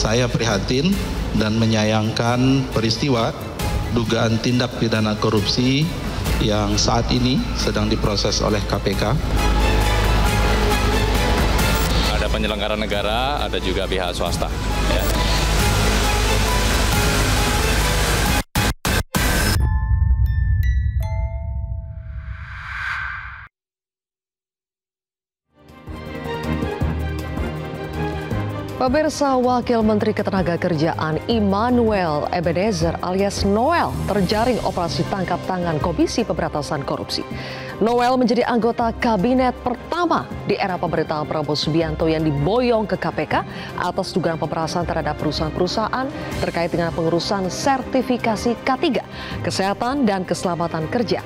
Saya prihatin dan menyayangkan peristiwa dugaan tindak pidana korupsi yang saat ini sedang diproses oleh KPK. Ada penyelenggara negara, ada juga pihak swasta. Ya. Pemirsa, Wakil Menteri Ketenagakerjaan Immanuel Ebenezer alias Noel terjaring operasi tangkap tangan Komisi Pemberantasan Korupsi. Noel menjadi anggota kabinet pertama di era pemerintahan Prabowo Subianto yang diboyong ke KPK atas dugaan pemerasan terhadap perusahaan-perusahaan terkait dengan pengurusan sertifikasi K3, kesehatan dan keselamatan kerja.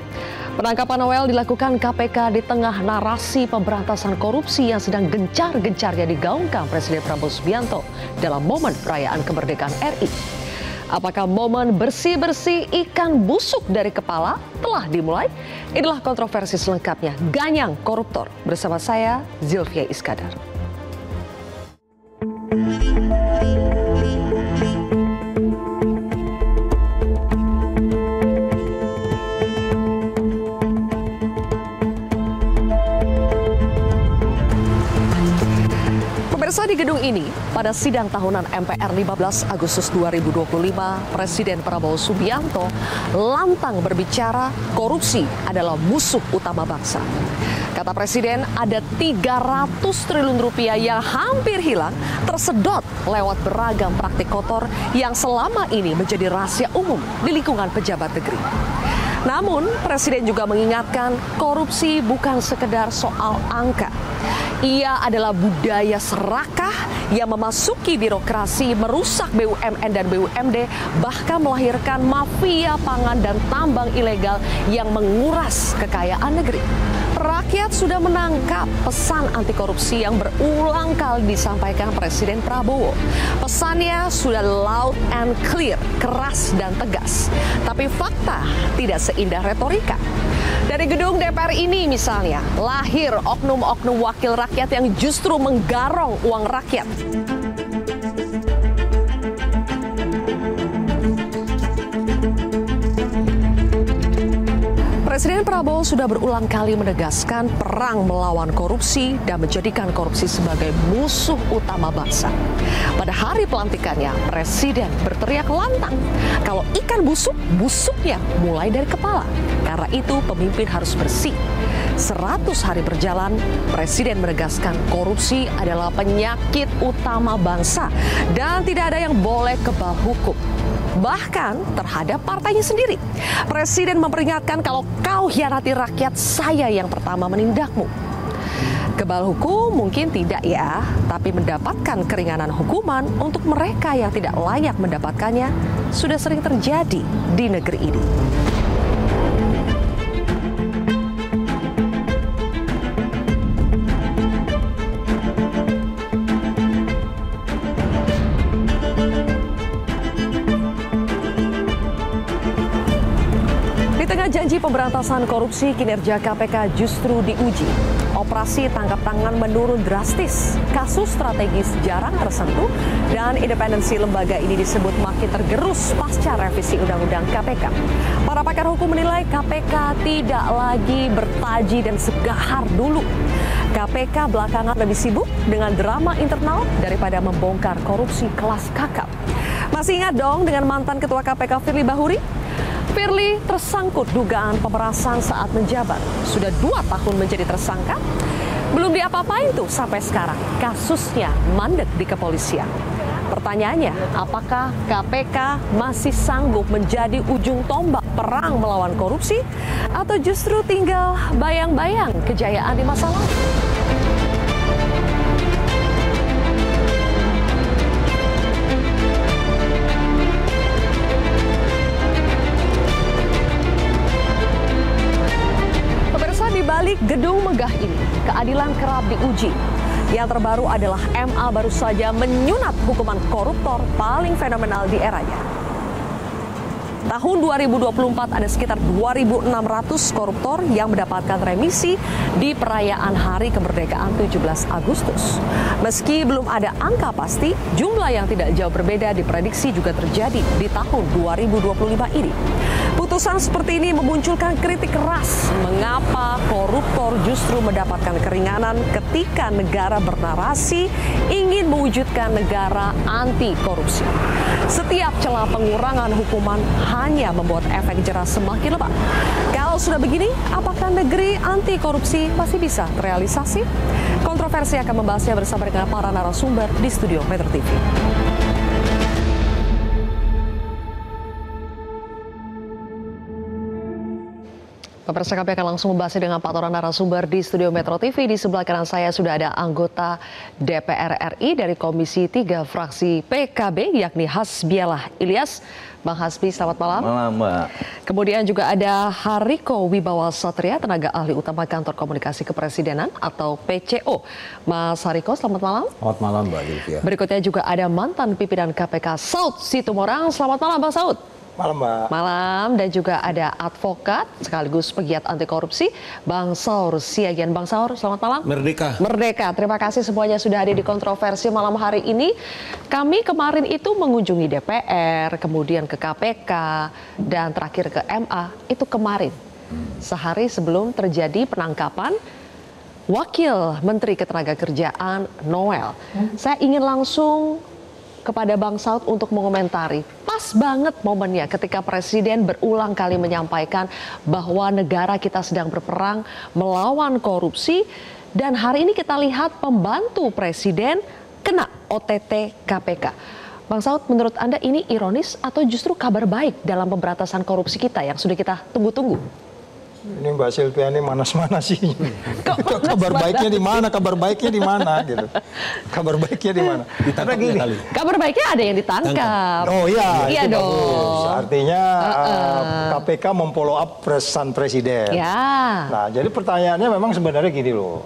Penangkapan Noel dilakukan KPK di tengah narasi pemberantasan korupsi yang sedang gencar-gencarnya digaungkan Presiden Prabowo Subianto dalam momen perayaan kemerdekaan RI. Apakah momen bersih-bersih ikan busuk dari kepala telah dimulai? Inilah kontroversi selengkapnya Ganyang Koruptor bersama saya Zilvia Iskandar. Di gedung ini, pada sidang tahunan MPR 15 Agustus 2025, Presiden Prabowo Subianto lantang berbicara korupsi adalah musuh utama bangsa. Kata Presiden, ada 300 triliun rupiah yang hampir hilang tersedot lewat beragam praktik kotor yang selama ini menjadi rahasia umum di lingkungan pejabat negeri. Namun, Presiden juga mengingatkan korupsi bukan sekedar soal angka. Ia adalah budaya serakah yang memasuki birokrasi, merusak BUMN dan BUMD, bahkan melahirkan mafia pangan dan tambang ilegal yang menguras kekayaan negeri. Rakyat sudah menangkap pesan anti korupsi yang berulang kali disampaikan Presiden Prabowo. Pesannya sudah loud and clear, keras dan tegas. Tapi fakta tidak seindah retorika. Dari gedung DPR ini misalnya, lahir oknum-oknum wakil rakyat yang justru menggarong uang rakyat. Presiden Prabowo sudah berulang kali menegaskan perang melawan korupsi dan menjadikan korupsi sebagai musuh utama bangsa. Pada hari pelantikannya, Presiden berteriak lantang, kalau ikan busuk, busuknya mulai dari kepala. Karena itu pemimpin harus bersih. 100 hari berjalan, Presiden menegaskan korupsi adalah penyakit utama bangsa dan tidak ada yang boleh kebal hukum. Bahkan terhadap partainya sendiri. Presiden memperingatkan kalau kau hianati rakyat, saya yang pertama menindakmu. Kebal hukum mungkin tidak ya, tapi mendapatkan keringanan hukuman untuk mereka yang tidak layak mendapatkannya sudah sering terjadi di negeri ini. Janji pemberantasan korupsi, kinerja KPK justru diuji. Operasi tangkap tangan menurun drastis. Kasus strategis jarang tersentuh dan independensi lembaga ini disebut makin tergerus pasca revisi Undang-Undang KPK. Para pakar hukum menilai KPK tidak lagi bertaji dan segahar dulu. KPK belakangan lebih sibuk dengan drama internal daripada membongkar korupsi kelas kakap. Masih ingat dong dengan mantan Ketua KPK Firly Bahuri? Firly tersangkut dugaan pemerasan saat menjabat. Sudah 2 tahun menjadi tersangka. Belum diapa-apain tuh sampai sekarang. Kasusnya mandek di kepolisian. Pertanyaannya, apakah KPK masih sanggup menjadi ujung tombak perang melawan korupsi? Atau justru tinggal bayang-bayang kejayaan di masa lalu? Di balik gedung megah ini, keadilan kerap diuji. Yang terbaru adalah MA baru saja menyunat hukuman koruptor paling fenomenal di eranya. Tahun 2024 ada sekitar 2.600 koruptor yang mendapatkan remisi di perayaan Hari Kemerdekaan 17 Agustus. Meski belum ada angka pasti, jumlah yang tidak jauh berbeda diprediksi juga terjadi di tahun 2025 ini. Putusan seperti ini memunculkan kritik keras mengapa koruptor justru mendapatkan keringanan ketika negara bernarasi ingin mewujudkan negara anti korupsi. Setiap celah pengurangan hukuman hanya membuat efek jerah semakin lebat. Kalau sudah begini, apakah negeri anti korupsi masih bisa terrealisasi? Kontroversi akan membahasnya bersama dengan para narasumber di studio Metro TV. Pemirsa, kami akan langsung membahasnya dengan Pak Toran narasumber di studio Metro TV. Di sebelah kanan saya sudah ada anggota DPR RI dari Komisi 3 fraksi PKB, yakni Hasbialah Ilyas. Bang Hasbi, selamat malam. Malam, Mbak. Kemudian juga ada Hariko Wibawa Satria, tenaga ahli utama Kantor Komunikasi Kepresidenan atau PCO. Mas Hariko, selamat malam. Selamat malam, Mbak Livia. Berikutnya juga ada mantan pimpinan KPK Saud Situmorang. Selamat malam, Bang Saud. Malam, Mbak. Malam, dan juga ada advokat sekaligus pegiat anti korupsi Bang Saur Siagian. Bang Saur, selamat malam. Merdeka. Merdeka. Terima kasih semuanya sudah hadir di kontroversi malam hari ini. Kami kemarin itu mengunjungi DPR, kemudian ke KPK, dan terakhir ke MA. Itu kemarin, sehari sebelum terjadi penangkapan Wakil Menteri Ketenagakerjaan Noel. Saya ingin langsung kepada Bang Saud untuk mengomentari. Pas banget momennya ketika Presiden berulang kali menyampaikan bahwa negara kita sedang berperang melawan korupsi, dan hari ini kita lihat pembantu Presiden kena OTT KPK. Bang Saud, menurut Anda ini ironis atau justru kabar baik dalam pemberantasan korupsi kita yang sudah kita tunggu-tunggu? Ini Mbak Silvia ini manas-manasinya. Kabar baiknya di mana? Kabar baiknya di mana gitu. Kabar baiknya di mana? Ditangkap kali. Kabar baiknya ada yang ditangkap. Oh iya, iya itu dong. bagus. Artinya KPK memfollow up pesan Presiden. Ya. Nah, jadi pertanyaannya memang sebenarnya gini loh.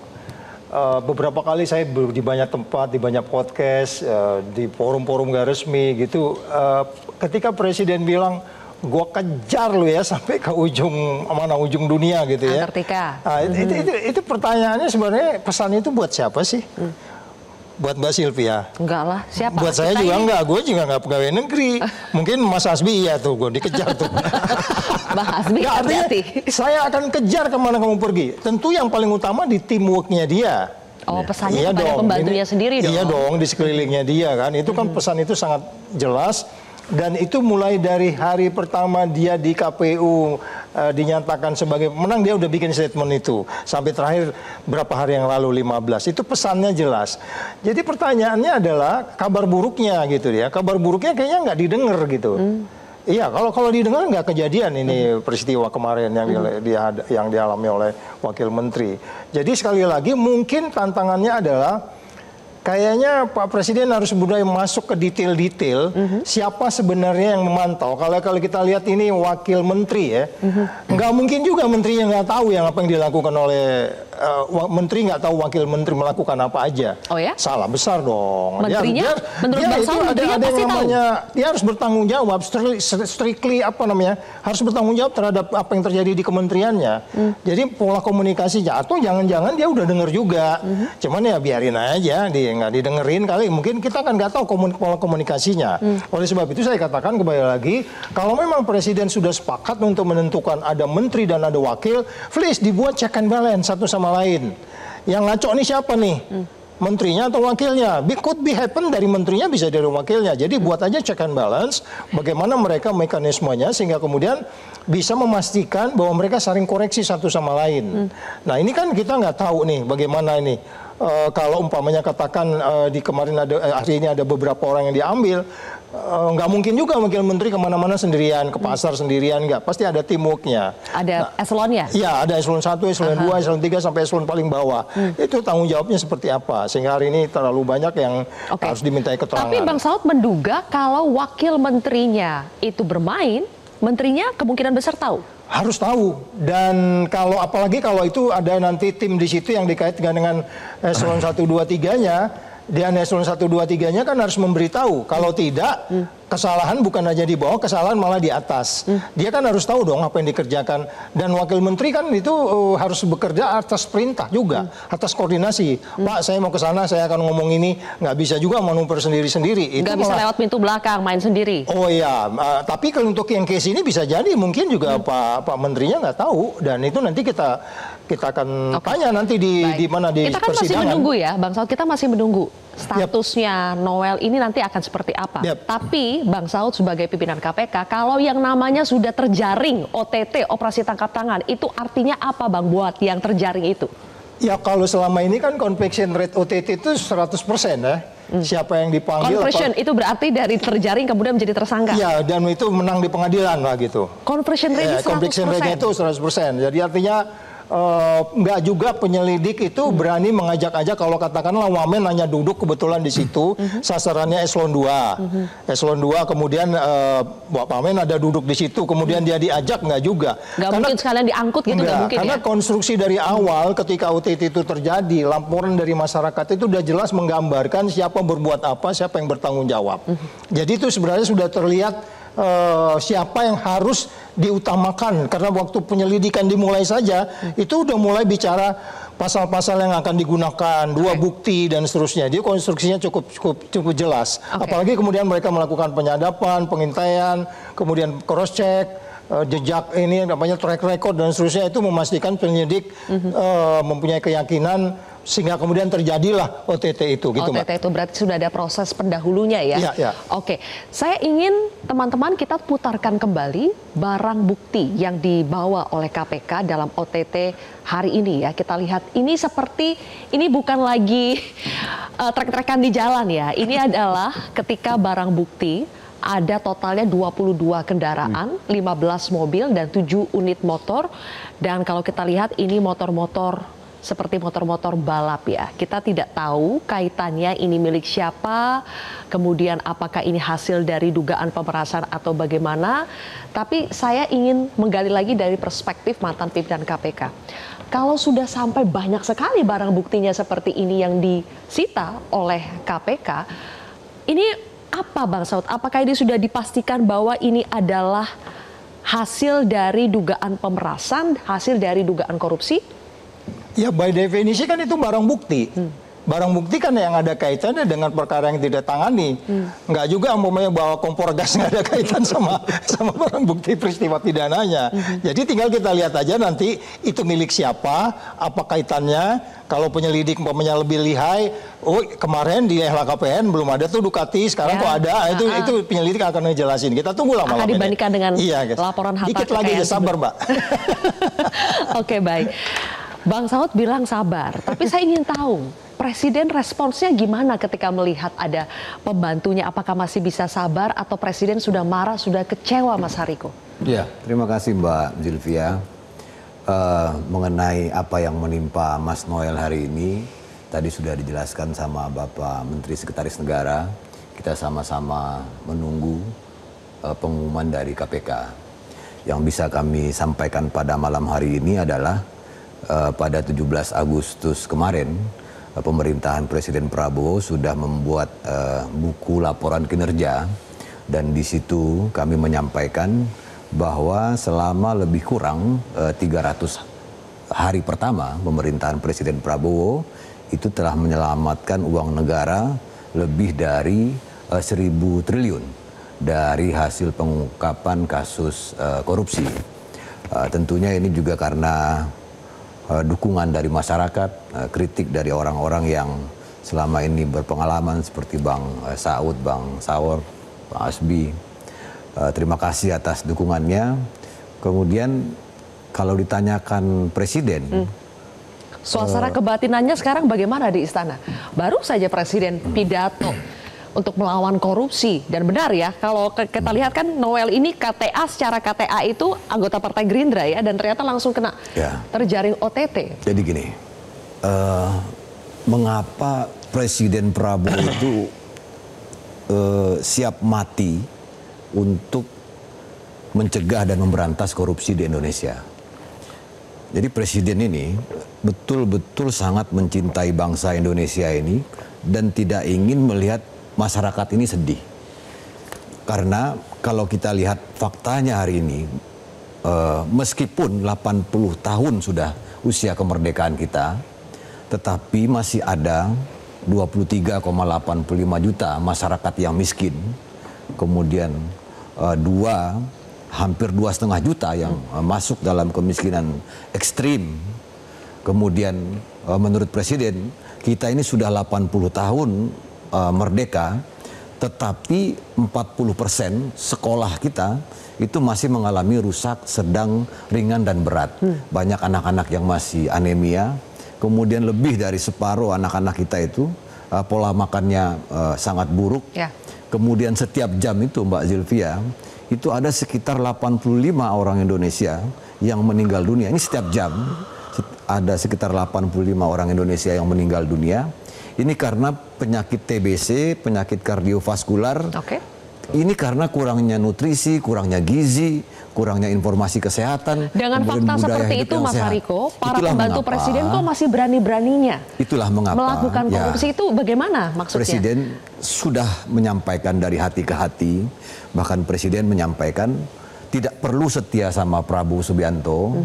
Beberapa kali saya di banyak tempat, di banyak podcast, di forum-forum gak resmi gitu. Ketika Presiden bilang, gua kejar lu ya sampai ke ujung dunia gitu ya. Antartika. Nah, itu pertanyaannya sebenarnya pesan itu buat siapa sih? Buat Mbak Silvia? Enggak lah, siapa? Buat saya juga enggak, gue juga enggak pegawai negeri. Mungkin Mas Hasbi iya tuh, gue dikejar tuh. Mbak Hasbi, hati-hati. Saya akan kejar kemana kamu pergi. Tentu yang paling utama di teamworknya dia. Oh, pesannya kepada pembantunya sendiri dong. Iya dong, di sekelilingnya dia kan. Itu kan pesan itu sangat jelas. Dan itu mulai dari hari pertama dia di KPU dinyatakan sebagai pemenang, dia udah bikin statement itu. Sampai terakhir berapa hari yang lalu, 15. Itu pesannya jelas. Jadi pertanyaannya adalah kabar buruknya gitu ya. Kabar buruknya kayaknya nggak didengar gitu. Iya, kalau didengar nggak kejadian ini peristiwa kemarin yang dialami oleh Wakil Menteri. Jadi sekali lagi mungkin tantangannya adalah kayaknya Pak Presiden harus mulai masuk ke detail-detail siapa sebenarnya yang memantau. Kalau kita lihat ini Wakil Menteri ya, nggak mungkin juga menterinya nggak tahu yang apa yang dilakukan oleh Menteri, nggak tahu Wakil Menteri melakukan apa aja. Oh ya? Salah besar dong. Menterinya, menurut Bang Saud, menterinya pasti tahu. Dia harus bertanggung jawab, strictly harus bertanggung jawab terhadap apa yang terjadi di kementeriannya. Jadi pola komunikasinya, atau jangan-jangan dia udah dengar juga. Cuman ya biarin aja, dia nggak didengerin kali. Mungkin kita kan nggak tahu pola komunikasinya. Oleh sebab itu saya katakan kembali lagi, kalau memang Presiden sudah sepakat untuk menentukan ada menteri dan ada wakil, please dibuat check and balance satu sama lain. Yang ngaco nih siapa nih? Menterinya atau wakilnya? Could be happen dari menterinya, bisa dari wakilnya. Jadi buat aja check and balance, bagaimana mereka mekanismenya sehingga kemudian bisa memastikan bahwa mereka saling koreksi satu sama lain. Nah ini kan kita nggak tahu nih bagaimana ini. Kalau umpamanya katakan di kemarin hari ini ada beberapa orang yang diambil, nggak mungkin juga Wakil Menteri kemana-mana sendirian, ke pasar sendirian, nggak. Pasti ada teamworknya. Ada eselonnya? Iya, ada eselon 1, eselon 2, eselon 3, sampai eselon paling bawah. Itu tanggung jawabnya seperti apa. Sehingga hari ini terlalu banyak yang harus dimintai keterangan. Tapi Bang Saud menduga kalau Wakil Menterinya itu bermain, menterinya kemungkinan besar tahu? Harus tahu. Dan apalagi kalau itu ada nanti tim di situ yang dikaitkan dengan eselon 1, 2, 3-nya, Dan eselon 1, 2, 3-nya kan harus memberitahu. Kalau tidak, kesalahan bukan aja di bawah, kesalahan malah di atas. Dia kan harus tahu dong apa yang dikerjakan. Dan wakil menteri kan itu harus bekerja atas perintah juga, atas koordinasi. Pak, saya mau ke sana, saya akan ngomong ini. Nggak bisa juga manuver sendiri-sendiri. Nggak bisa lewat pintu belakang, main sendiri. Oh iya, tapi kalau untuk yang case ini bisa jadi mungkin juga Pak Menterinya nggak tahu. Dan itu nanti kita akan tanya nanti di mana di kita kan persidangan. masih menunggu ya, Bang Saud, kita masih menunggu statusnya Noel ini nanti akan seperti apa. Tapi Bang Saud sebagai pimpinan KPK, kalau yang namanya sudah terjaring OTT, operasi tangkap tangan, itu artinya apa Bang buat yang terjaring itu? Ya kalau selama ini kan conviction rate OTT itu 100% ya. Siapa yang dipanggil. Conversion itu berarti dari terjaring kemudian menjadi tersangka. Iya, dan itu menang di pengadilan lah gitu. Conversion rate 100%. Conviction rate itu 100%. Jadi artinya nggak juga penyelidik itu berani mengajak-ajak, kalau katakanlah wamen hanya duduk kebetulan di situ, sasarannya eselon 2. Eselon 2 kemudian wamen ada duduk di situ, kemudian dia diajak, nggak juga. Nggak mungkin sekalian diangkut gitu, nggak mungkin karena ya? konstruksi dari awal ketika OTT itu terjadi, laporan dari masyarakat itu udah jelas menggambarkan siapa berbuat apa, siapa yang bertanggung jawab. Jadi itu sebenarnya sudah terlihat siapa yang harus diutamakan, karena waktu penyelidikan dimulai saja itu udah mulai bicara pasal-pasal yang akan digunakan, dua bukti dan seterusnya. Dia konstruksinya cukup jelas. Apalagi kemudian mereka melakukan penyadapan, pengintaian, kemudian cross check, jejak ini namanya track record dan seterusnya, itu memastikan penyidik mempunyai keyakinan sehingga kemudian terjadilah OTT itu gitu, OTT itu berarti sudah ada proses pendahulunya ya? Ya. Oke, saya ingin teman-teman kita putarkan kembali barang bukti yang dibawa oleh KPK dalam OTT hari ini ya. Kita lihat ini seperti, ini bukan lagi trek-trekan di jalan ya. Ini adalah ketika barang bukti ada totalnya 22 kendaraan, 15 mobil dan 7 unit motor. Dan kalau kita lihat ini motor-motor seperti motor-motor balap ya. Kita tidak tahu kaitannya ini milik siapa, kemudian apakah ini hasil dari dugaan pemerasan atau bagaimana. Tapi saya ingin menggali lagi dari perspektif mantan pimpinan KPK. Kalau sudah sampai banyak sekali barang buktinya seperti ini yang disita oleh KPK, ini apa Bang Saud? Apakah ini sudah dipastikan bahwa ini adalah hasil dari dugaan pemerasan, hasil dari dugaan korupsi? Ya, by definisi kan itu barang bukti. Barang bukti kan yang ada kaitannya dengan perkara yang tidak tangani. Nggak juga umpamanya bawa kompor gas nggak ada kaitan sama barang bukti peristiwa pidananya. Jadi tinggal kita lihat aja nanti itu milik siapa, apa kaitannya. Kalau penyelidik umpamanya lebih lihai, oh kemarin di LHKPN belum ada tuh Ducati, sekarang kok ada. Itu penyelidik akan ngejelasin. Kita tunggulah malam ini. Akan dibandingkan dengan gitu. laporan harta Dikit lagi aja, sabar Mbak. Oke, baik. Bang Saud bilang sabar, tapi saya ingin tahu Presiden responsnya gimana ketika melihat ada pembantunya? Apakah masih bisa sabar atau Presiden sudah marah, sudah kecewa, Mas Hariko? Ya, terima kasih Mbak Zilvia. Mengenai apa yang menimpa Mas Noel hari ini, tadi sudah dijelaskan sama Bapak Menteri Sekretaris Negara. Kita sama-sama menunggu pengumuman dari KPK. Yang bisa kami sampaikan pada malam hari ini adalah pada 17 Agustus kemarin, pemerintahan Presiden Prabowo sudah membuat buku laporan kinerja, dan di situ kami menyampaikan bahwa selama lebih kurang 300 hari pertama pemerintahan Presiden Prabowo itu telah menyelamatkan uang negara lebih dari 1.000 triliun dari hasil pengungkapan kasus korupsi. Tentunya ini juga karena dukungan dari masyarakat, kritik dari orang-orang yang selama ini berpengalaman seperti Bang Saud, Bang Saur, Bang Asbi. Terima kasih atas dukungannya. Kemudian kalau ditanyakan Presiden, suasana kebatinannya sekarang bagaimana di istana? Baru saja Presiden pidato untuk melawan korupsi, dan benar ya kalau kita lihat kan Noel ini KTA, secara KTA itu anggota Partai Gerindra ya, dan ternyata langsung kena terjaring OTT. Jadi gini, mengapa Presiden Prabowo itu siap mati untuk mencegah dan memberantas korupsi di Indonesia? Jadi presiden ini betul-betul sangat mencintai bangsa Indonesia ini dan tidak ingin melihat masyarakat ini sedih. Karena kalau kita lihat faktanya hari ini, meskipun 80 tahun sudah usia kemerdekaan kita, tetapi masih ada 23,85 juta masyarakat yang miskin. Kemudian hampir 2,5 juta yang masuk dalam kemiskinan ekstrim. Kemudian menurut Presiden, kita ini sudah 80 tahun merdeka, tetapi 40% sekolah kita itu masih mengalami rusak, sedang, ringan, dan berat. Banyak anak-anak yang masih anemia, kemudian lebih dari separuh anak-anak kita itu pola makannya sangat buruk. Ya. Kemudian setiap jam itu Mbak Zilvia, itu ada sekitar 85 orang Indonesia yang meninggal dunia. Ini setiap jam ada sekitar 85 orang Indonesia yang meninggal dunia. Ini karena penyakit TBC, penyakit kardiovaskular. Oke. Ini karena kurangnya nutrisi, kurangnya gizi, kurangnya informasi kesehatan. Dengan fakta seperti itu Mas Hariko, para pembantu presiden kok masih berani-beraninya melakukan korupsi, itu bagaimana maksudnya? Presiden sudah menyampaikan dari hati ke hati, bahkan presiden menyampaikan tidak perlu setia sama Prabowo Subianto,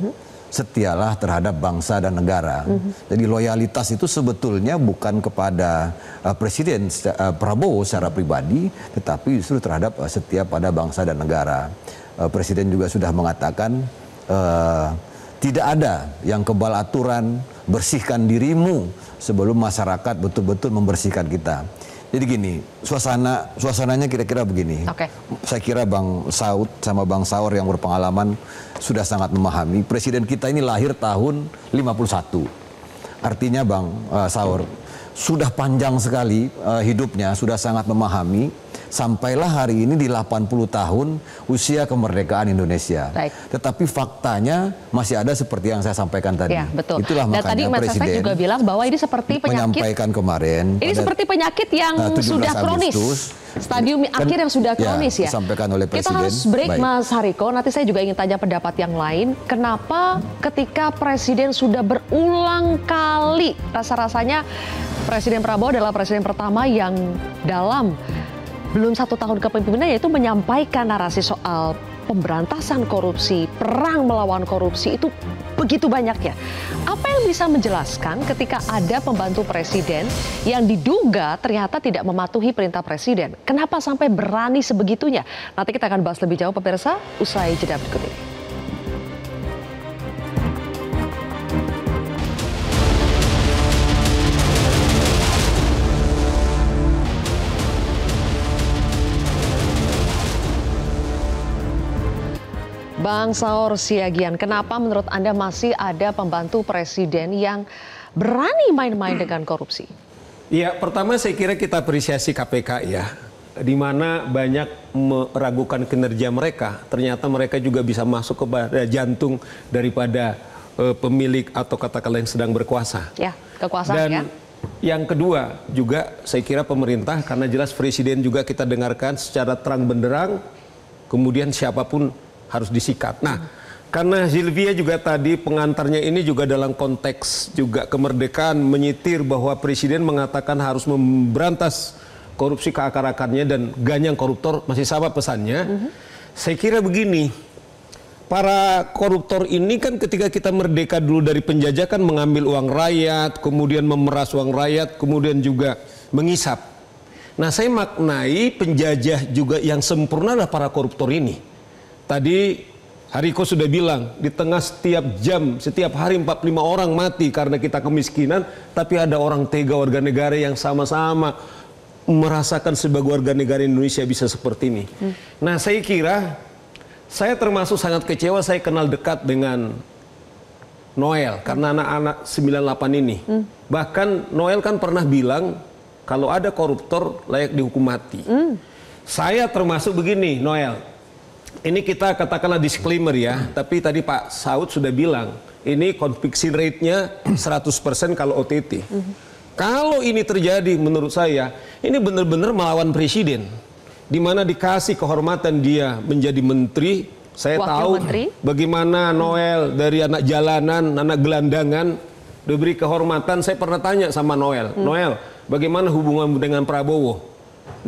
setialah terhadap bangsa dan negara. Jadi loyalitas itu sebetulnya bukan kepada Presiden Prabowo secara pribadi, tetapi justru terhadap setia pada bangsa dan negara. Presiden juga sudah mengatakan tidak ada yang kebal aturan, bersihkan dirimu sebelum masyarakat betul-betul membersihkan kita. Jadi gini, suasananya kira-kira begini. Saya kira Bang Saud sama Bang Saur yang berpengalaman sudah sangat memahami. Presiden kita ini lahir tahun 51. Artinya Bang Saur, sudah panjang sekali hidupnya, sudah sangat memahami. Sampailah hari ini di 80 tahun usia kemerdekaan Indonesia. Baik. Tetapi faktanya masih ada seperti yang saya sampaikan tadi. Ya, betul. Itulah makanya tadi Presiden juga bilang bahwa ini seperti penyakit. Menyampaikan kemarin. Ini seperti penyakit yang sudah kronis. Stadium akhir yang sudah kronis ya. Disampaikan oleh Presiden. Kita harus break. Baik. Mas Hariko. Nanti saya juga ingin tanya pendapat yang lain. Kenapa ketika Presiden sudah berulang kali, rasa-rasanya Presiden Prabowo adalah Presiden pertama yang dalam belum 1 tahun kepemimpinannya itu menyampaikan narasi soal pemberantasan korupsi, perang melawan korupsi itu begitu banyaknya. Apa yang bisa menjelaskan ketika ada pembantu presiden yang diduga ternyata tidak mematuhi perintah presiden? Kenapa sampai berani sebegitunya? Nanti kita akan bahas lebih jauh pemirsa, usai jeda berikut ini. Bang Saur Siagian, kenapa menurut Anda masih ada pembantu presiden yang berani main-main dengan korupsi? Ya, pertama saya kira kita apresiasi KPK ya, di mana banyak meragukan kinerja mereka. Ternyata mereka juga bisa masuk kepada jantung daripada pemilik atau katakanlah yang sedang berkuasa. Ya, kekuasaan. Dan yang kedua juga saya kira pemerintah, karena jelas presiden juga kita dengarkan secara terang benderang, kemudian siapapun harus disikat. Nah, karena Zilvia juga tadi pengantarnya ini juga dalam konteks juga kemerdekaan menyitir bahwa presiden mengatakan harus memberantas korupsi ke akar-akarnya dan ganyang koruptor, masih sama pesannya. Saya kira begini, para koruptor ini kan ketika kita merdeka dulu dari penjajahan mengambil uang rakyat, kemudian memeras uang rakyat, kemudian juga mengisap. Nah, saya maknai penjajah juga yang sempurna adalah para koruptor ini. Tadi Hariko sudah bilang, di tengah setiap jam, setiap hari 45 orang mati karena kita kemiskinan, tapi ada orang tega warga negara yang sama-sama merasakan sebagai warga negara Indonesia bisa seperti ini. Nah, saya kira, saya termasuk sangat kecewa, saya kenal dekat dengan Noel, karena anak-anak 98 ini. Bahkan Noel kan pernah bilang, kalau ada koruptor layak dihukum mati. Saya termasuk begini, Noel. Ini kita katakanlah disclaimer ya, tapi tadi Pak Saud sudah bilang, ini conviction rate-nya 100% kalau OTT. Kalau ini terjadi menurut saya, ini benar-benar melawan presiden. Di mana dikasih kehormatan dia menjadi menteri Saya tahu bagaimana Noel dari anak jalanan, anak gelandangan diberi kehormatan. Saya pernah tanya sama Noel, Noel, bagaimana hubungan dengan Prabowo?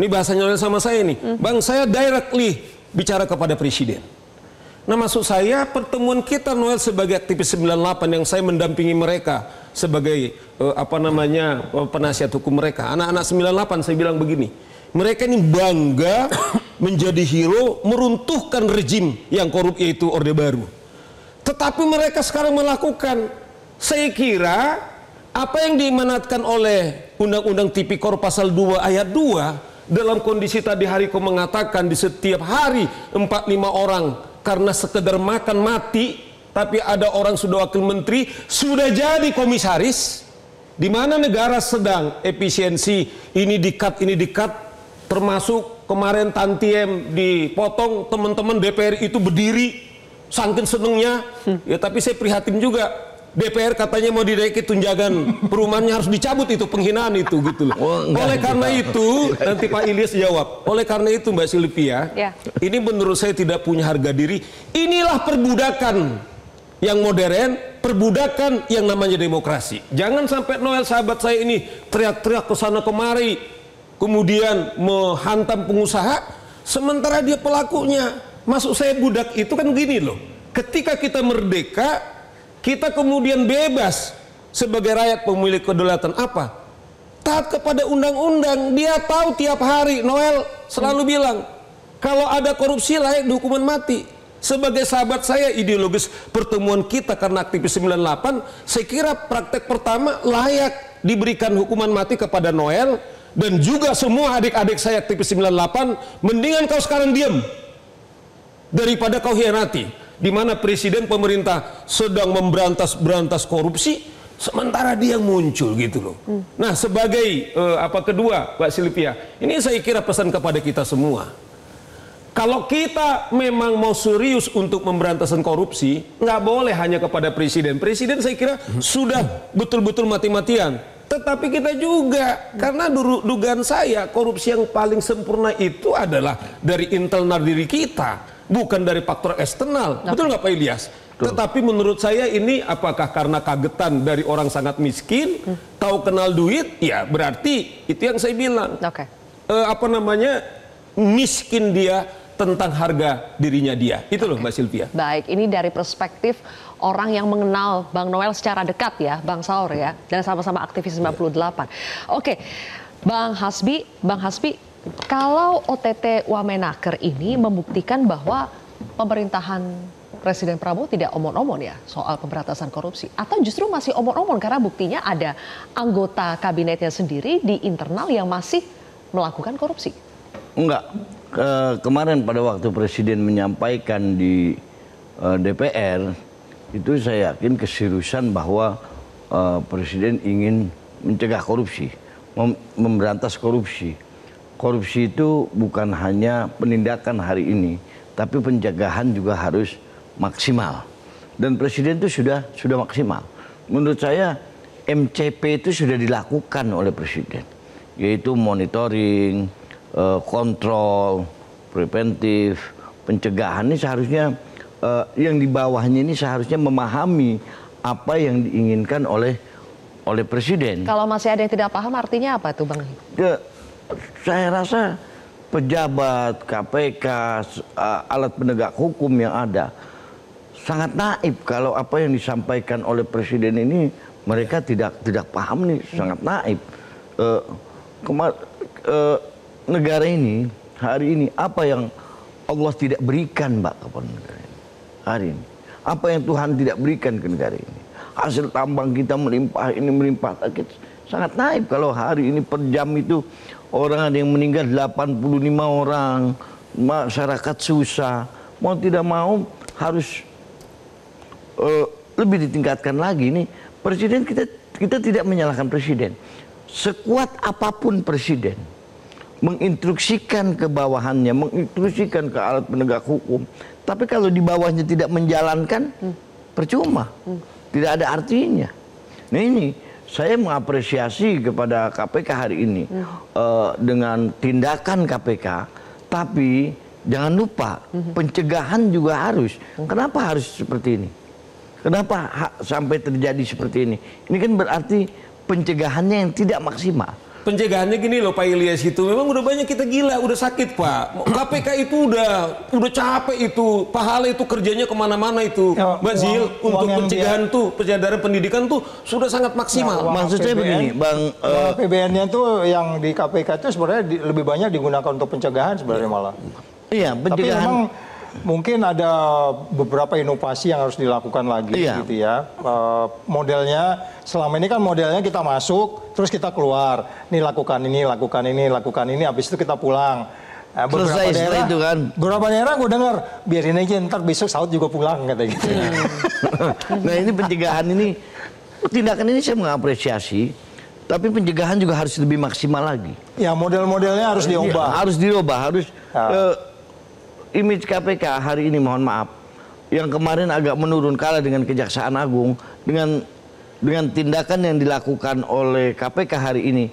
Ini bahasanya Noel sama saya nih, Bang, saya directly bicara kepada Presiden. Nah, maksud saya pertemuan kita Noel sebagai aktivis 98 yang saya mendampingi mereka sebagai penasihat hukum mereka. Anak-anak 98 saya bilang begini, mereka ini bangga menjadi hero meruntuhkan rejim yang korup yaitu Orde Baru. Tetapi mereka sekarang melakukan, saya kira apa yang diamanatkan oleh Undang-Undang Tipikor pasal 2 ayat 2 dalam kondisi tadi Hariko mengatakan di setiap hari 4-5 orang karena sekedar makan mati, tapi ada orang sudah wakil menteri, sudah jadi komisaris, di mana negara sedang efisiensi, ini di-cut, termasuk kemarin tantiem dipotong, teman-teman DPR itu berdiri, saking senengnya, ya tapi saya prihatin juga, DPR katanya mau dinaiki tunjangan perumahannya harus dicabut itu, penghinaan itu gitu loh. Oleh karena itu, nanti Pak Ilyas jawab. Oleh karena itu Mbak Sylvia, ini menurut saya tidak punya harga diri. Inilah perbudakan yang modern, perbudakan yang namanya demokrasi. Jangan sampai Noel sahabat saya ini teriak-teriak ke sana kemari, kemudian menghantam pengusaha, sementara dia pelakunya. Maksud saya budak itu kan gini loh, ketika kita merdeka, kita kemudian bebas sebagai rakyat pemilik kedaulatan apa? Taat kepada undang-undang. Dia tahu tiap hari, Noel selalu bilang, kalau ada korupsi layak dihukuman mati. Sebagai sahabat saya ideologis pertemuan kita karena aktivis 98, saya kira praktek pertama layak diberikan hukuman mati kepada Noel dan juga semua adik-adik saya aktivis 98, mendingan kau sekarang diam daripada kau hianati, di mana presiden pemerintah sedang memberantas korupsi sementara dia muncul gitu loh. Nah, sebagai kedua Mbak Sylvia, ini saya kira pesan kepada kita semua. Kalau kita memang mau serius untuk pemberantasan korupsi, nggak boleh hanya kepada presiden. Presiden saya kira sudah betul-betul mati-matian. Tetapi kita juga, karena dugaan saya korupsi yang paling sempurna itu adalah dari internal diri kita, bukan dari faktor eksternal. Betul nggak Pak Ilyas? Tetapi menurut saya ini apakah karena kagetan dari orang sangat miskin, tahu kenal duit, ya berarti itu yang saya bilang. Miskin dia tentang harga dirinya dia. Itu loh Mbak Sylvia. Baik, ini dari perspektif orang yang mengenal Bang Noel secara dekat ya, Bang Saur ya, dan sama-sama aktivis 98. Oke, Bang Hasbi, kalau OTT Wamenaker ini membuktikan bahwa pemerintahan Presiden Prabowo tidak omon-omon ya soal pemberantasan korupsi, atau justru masih omon-omon karena buktinya ada anggota kabinetnya sendiri di internal yang masih melakukan korupsi? Enggak. Kemarin pada waktu Presiden menyampaikan di DPR, itu saya yakin keseriusan bahwa Presiden ingin mencegah korupsi, memberantas korupsi. Korupsi itu bukan hanya penindakan hari ini, tapi pencegahan juga harus maksimal. Dan Presiden itu sudah maksimal. Menurut saya MCP itu sudah dilakukan oleh Presiden, yaitu monitoring, kontrol, preventif, pencegahan. Ini seharusnya yang di bawahnya ini seharusnya memahami apa yang diinginkan oleh Presiden. Kalau masih ada yang tidak paham artinya apa itu Bang? Saya rasa pejabat KPK, alat penegak hukum yang ada sangat naif kalau apa yang disampaikan oleh Presiden ini mereka tidak paham nih, sangat naif. Negara ini hari ini apa yang Allah tidak berikan Mbak kepada negara ini hari ini, apa yang Tuhan tidak berikan ke negara ini, hasil tambang kita melimpah, ini melimpah, sangat naif kalau hari ini per jam itu orang ada yang meninggal 85 orang, masyarakat susah, mau tidak mau harus lebih ditingkatkan lagi. Nih Presiden, kita tidak menyalahkan Presiden, sekuat apapun Presiden menginstruksikan ke bawahannya, menginstruksikan ke alat penegak hukum. Tapi kalau di bawahnya tidak menjalankan, percuma. Tidak ada artinya. Nah ini, saya mengapresiasi kepada KPK hari ini dengan tindakan KPK, tapi jangan lupa pencegahan juga harus. Kenapa harus seperti ini? Kenapa sampai terjadi seperti ini? Ini kan berarti pencegahannya yang tidak maksimal. Pencegahannya gini loh Pak Ilyas, itu memang udah banyak kita gila, udah sakit Pak. KPK itu udah capek itu, pahala itu kerjanya kemana-mana itu. Mbak Zil, untuk pencegahan tuh, penyadaran pendidikan tuh sudah sangat maksimal. Maksud saya begini, Bang. APBN-nya tuh yang di KPK itu sebenarnya lebih banyak digunakan untuk pencegahan sebenarnya malah. Iya, pencegahan. Tapi memang mungkin ada beberapa inovasi yang harus dilakukan lagi gitu ya. Modelnya selama ini kan modelnya kita masuk terus kita keluar. Nih lakukan ini, lakukan ini, lakukan ini, habis itu kita pulang. Beberapa daerah itu kan. Beberapa daerah gue dengar biarin aja ntar besok Saud juga pulang kata gitu. Nah, ini pencegahan ini, tindakan ini saya mengapresiasi. Tapi pencegahan juga harus lebih maksimal lagi. Ya model-modelnya harus diubah. Harus dirubah, harus image KPK hari ini mohon maaf yang kemarin agak menurun kalah dengan Kejaksaan Agung dengan tindakan yang dilakukan oleh KPK hari ini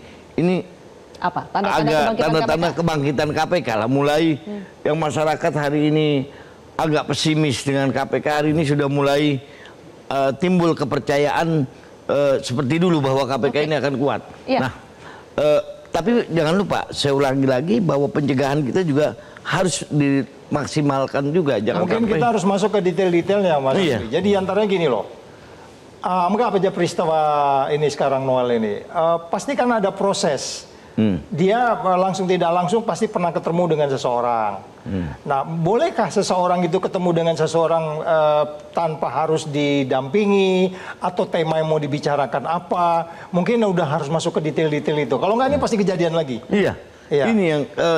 apa tanda-tanda kebangkitan KPK lah, mulai yang masyarakat hari ini agak pesimis dengan KPK, hari ini sudah mulai timbul kepercayaan seperti dulu bahwa KPK ini akan kuat. Nah, tapi jangan lupa saya ulangi lagi bahwa pencegahan kita juga harus dimaksimalkan juga. Jangan mungkin sampai... kita harus masuk ke detail-detailnya Mas. Jadi antaranya gini loh. Enggak aja peristiwa ini sekarang Noel ini. Pasti kan ada proses. Dia langsung tidak langsung pasti pernah ketemu dengan seseorang. Nah, bolehkah seseorang itu ketemu dengan seseorang tanpa harus didampingi atau tema yang mau dibicarakan apa? Mungkin udah harus masuk ke detail-detail itu. Kalau nggak ini pasti kejadian lagi. Iya. Ini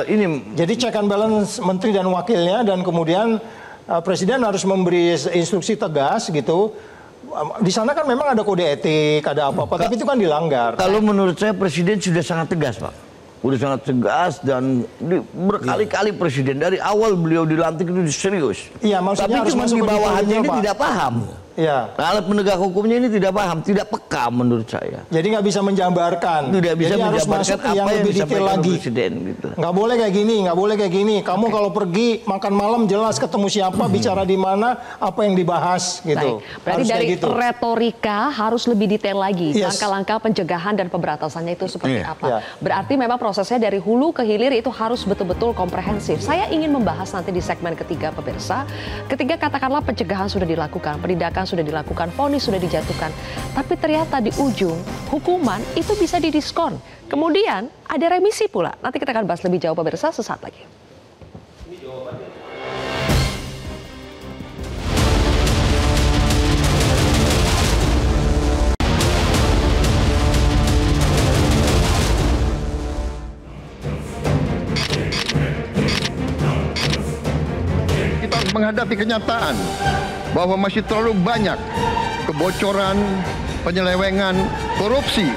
yang jadi check and balance menteri dan wakilnya, dan kemudian presiden harus memberi instruksi tegas gitu. Di sana kan memang ada kode etik, ada apa-apa, tapi itu kan dilanggar. Kalau menurut saya presiden sudah sangat tegas, Pak. Udah sangat tegas dan berkali-kali presiden dari awal beliau dilantik itu serius. Iya, maksudnya tapi cuma di bawahannya ini tidak paham. Iya. Alat penegak hukumnya ini tidak paham, tidak peka menurut saya. Jadi nggak bisa menjabarkan. Tidak bisa jadi menjabarkan harus masuk apa yang lebih detail lagi. Presiden, gitu. Nggak boleh kayak gini, nggak boleh kayak gini. Kamu kalau pergi makan malam jelas ketemu siapa, bicara di mana, apa yang dibahas gitu. Baik. Berarti dari gitu. Retorika harus lebih detail lagi. Langkah-langkah pencegahan dan pemberantasannya itu seperti apa. Berarti memang prosesnya dari hulu ke hilir itu harus betul-betul komprehensif. Saya ingin membahas nanti di segmen ketiga pemirsa. Ketika katakanlah pencegahan sudah dilakukan, penindakan sudah dilakukan, vonis sudah dijatuhkan, tapi ternyata di ujung hukuman itu bisa didiskon. Kemudian ada remisi pula. Nanti kita akan bahas lebih jauh pemirsa sesaat lagi. Kita harus menghadapi kenyataan bahwa masih terlalu banyak kebocoran, penyelewengan, korupsi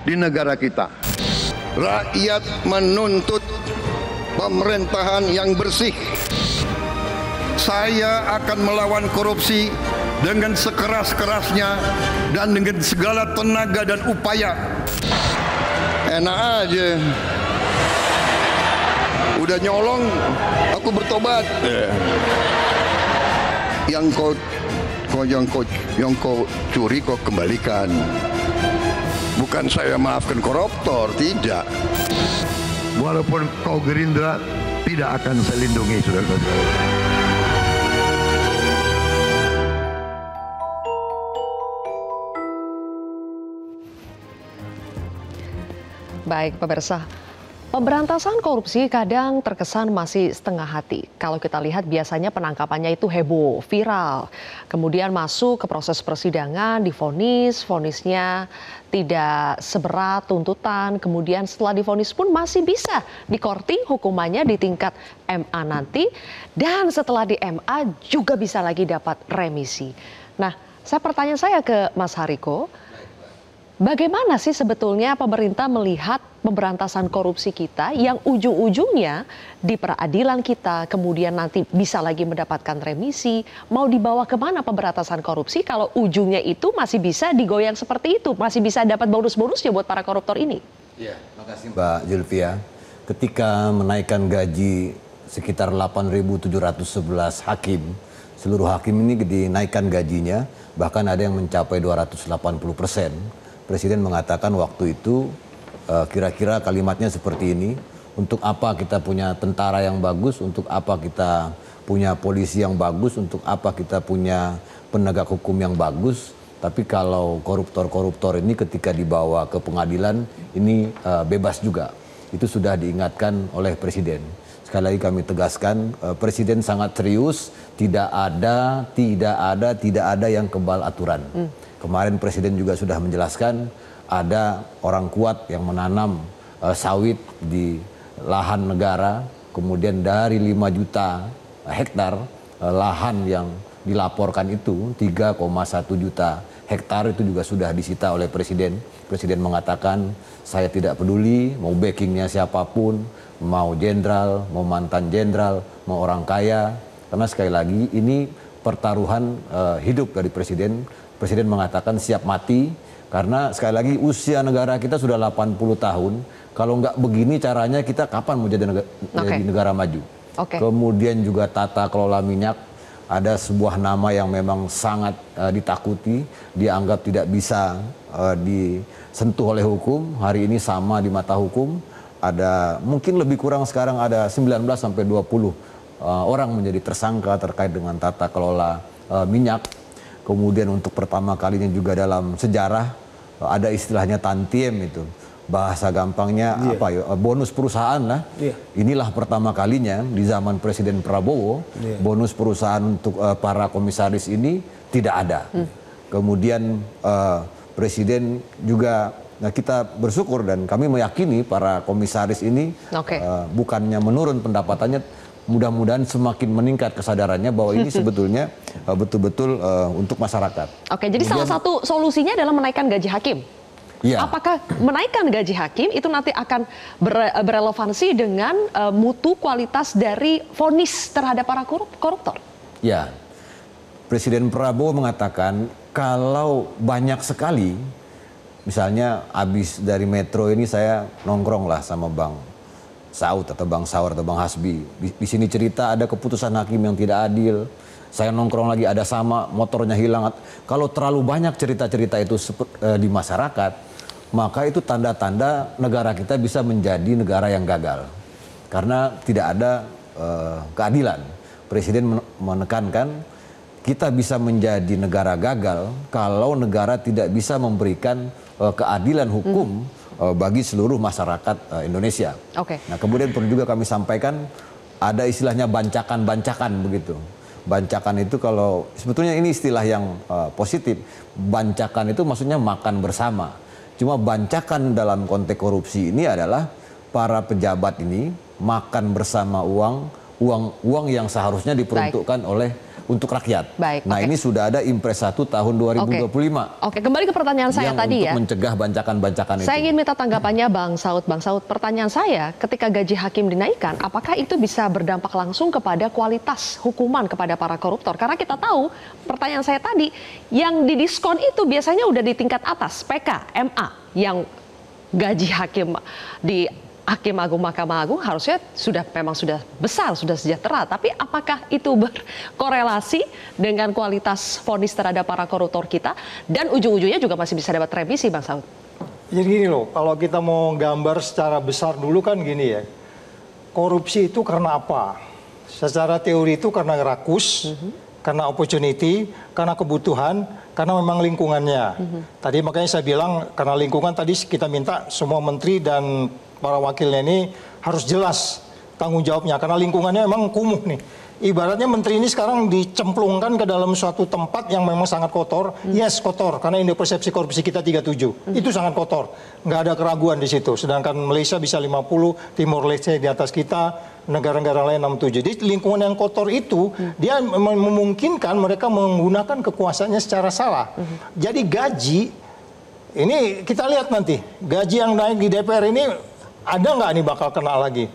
di negara kita. Rakyat menuntut pemerintahan yang bersih. Saya akan melawan korupsi dengan sekeras-kerasnya dan dengan segala tenaga dan upaya. Enak aja. Udah nyolong, aku bertobat. Yang kau curi kau kembalikan. Bukan saya maafkan koruptor, tidak. Walaupun kau Gerindra, tidak akan saya lindungi, saudara-saudara. Baik pemirsa, pemberantasan korupsi kadang terkesan masih setengah hati. Kalau kita lihat biasanya penangkapannya itu heboh, viral. Kemudian masuk ke proses persidangan, divonis, vonisnya tidak seberat tuntutan. Kemudian setelah divonis pun masih bisa dikorting hukumannya di tingkat MA nanti. Dan setelah di MA juga bisa lagi dapat remisi. Nah, pertanyaan saya ke Mas Hariko. Bagaimana sih sebetulnya pemerintah melihat pemberantasan korupsi kita yang ujung-ujungnya di peradilan kita, kemudian nanti bisa lagi mendapatkan remisi, mau dibawa kemana pemberantasan korupsi kalau ujungnya itu masih bisa digoyang seperti itu, masih bisa dapat bonus-bonusnya buat para koruptor ini? Ya, makasih Mbak Zulfia. Ketika menaikkan gaji sekitar 8.711 hakim. Seluruh hakim ini dinaikkan gajinya, bahkan ada yang mencapai 280%. Presiden mengatakan waktu itu kira-kira kalimatnya seperti ini, untuk apa kita punya tentara yang bagus, untuk apa kita punya polisi yang bagus, untuk apa kita punya penegak hukum yang bagus, tapi kalau koruptor-koruptor ini ketika dibawa ke pengadilan ini bebas juga. Itu sudah diingatkan oleh Presiden. Sekali lagi kami tegaskan, Presiden sangat serius, tidak ada yang kebal aturan. Kemarin Presiden juga sudah menjelaskan ada orang kuat yang menanam sawit di lahan negara, kemudian dari 5 juta hektar lahan yang dilaporkan itu 3,1 juta hektar itu juga sudah disita oleh Presiden. Presiden mengatakan saya tidak peduli mau backingnya siapapun, mau jenderal, mau mantan jenderal, mau orang kaya, karena sekali lagi ini pertaruhan hidup dari Presiden. Presiden mengatakan siap mati, karena sekali lagi usia negara kita sudah 80 tahun. Kalau nggak begini caranya kita kapan mau jadi negara maju. Kemudian juga tata kelola minyak, ada sebuah nama yang memang sangat ditakuti, dianggap tidak bisa disentuh oleh hukum. Hari ini sama di mata hukum, ada mungkin lebih kurang sekarang ada 19 sampai 20 orang menjadi tersangka terkait dengan tata kelola minyak. Kemudian untuk pertama kalinya juga dalam sejarah ada istilahnya tantiem itu. Bahasa gampangnya bonus perusahaan lah. Inilah pertama kalinya di zaman Presiden Prabowo bonus perusahaan untuk para komisaris ini tidak ada. Kemudian Presiden juga kita bersyukur dan kami meyakini para komisaris ini bukannya menurun pendapatannya, mudah-mudahan semakin meningkat kesadarannya bahwa ini sebetulnya betul-betul untuk masyarakat. Jadi salah satu solusinya adalah menaikkan gaji hakim. Apakah menaikkan gaji hakim itu nanti akan berrelevansi dengan mutu kualitas dari vonis terhadap para koruptor? Ya, Presiden Prabowo mengatakan kalau banyak sekali, misalnya habis dari Metro ini saya nongkrong lah sama Bang Saud atau Bang Saur atau Bang Hasbi. Di sini cerita ada keputusan hakim yang tidak adil. Saya nongkrong lagi ada sama, motornya hilang. Kalau terlalu banyak cerita-cerita itu di masyarakat, maka itu tanda-tanda negara kita bisa menjadi negara yang gagal. Karena tidak ada keadilan. Presiden menekankan kita bisa menjadi negara gagal kalau negara tidak bisa memberikan keadilan hukum bagi seluruh masyarakat Indonesia. Nah, kemudian perlu juga kami sampaikan ada istilahnya bancakan-bancakan begitu. Bancakan itu kalau sebetulnya ini istilah yang positif. Bancakan itu maksudnya makan bersama. Cuma bancakan dalam konteks korupsi ini adalah para pejabat ini makan bersama uang yang seharusnya diperuntukkan untuk rakyat. Nah, ini sudah ada Impres 1 tahun 2025. Kembali ke pertanyaan saya tadi untuk mencegah bancakan-bancakan itu. Saya ingin minta tanggapannya Bang Saud. Bang Saud, pertanyaan saya, ketika gaji hakim dinaikkan, apakah itu bisa berdampak langsung kepada kualitas hukuman kepada para koruptor? Karena kita tahu, pertanyaan saya tadi, yang didiskon itu biasanya udah di tingkat atas, PK, MA, yang gaji hakim di Hakim Agung Mahkamah Agung harusnya memang sudah besar, sudah sejahtera. Tapi apakah itu berkorelasi dengan kualitas vonis terhadap para koruptor kita? Dan ujung-ujungnya juga masih bisa dapat remisi, Bang Saud. Jadi gini loh, kalau kita mau gambar secara besar dulu kan gini ya. Korupsi itu karena apa? Secara teori itu karena rakus, karena opportunity, karena kebutuhan, karena memang lingkungannya. Tadi makanya saya bilang karena lingkungan tadi kita minta semua menteri dan para wakilnya ini harus jelas tanggung jawabnya karena lingkungannya memang kumuh nih. Ibaratnya menteri ini sekarang dicemplungkan ke dalam suatu tempat yang memang sangat kotor. Yes, kotor karena indeks persepsi korupsi kita 37. Itu sangat kotor. Nggak ada keraguan di situ. Sedangkan Malaysia bisa 50, Timor Leste di atas kita, negara-negara lain 67. Jadi lingkungan yang kotor itu dia memungkinkan mereka menggunakan kekuasaannya secara salah. Jadi gaji ini kita lihat nanti gaji yang naik di DPR ini ada nggak nih bakal kena lagi?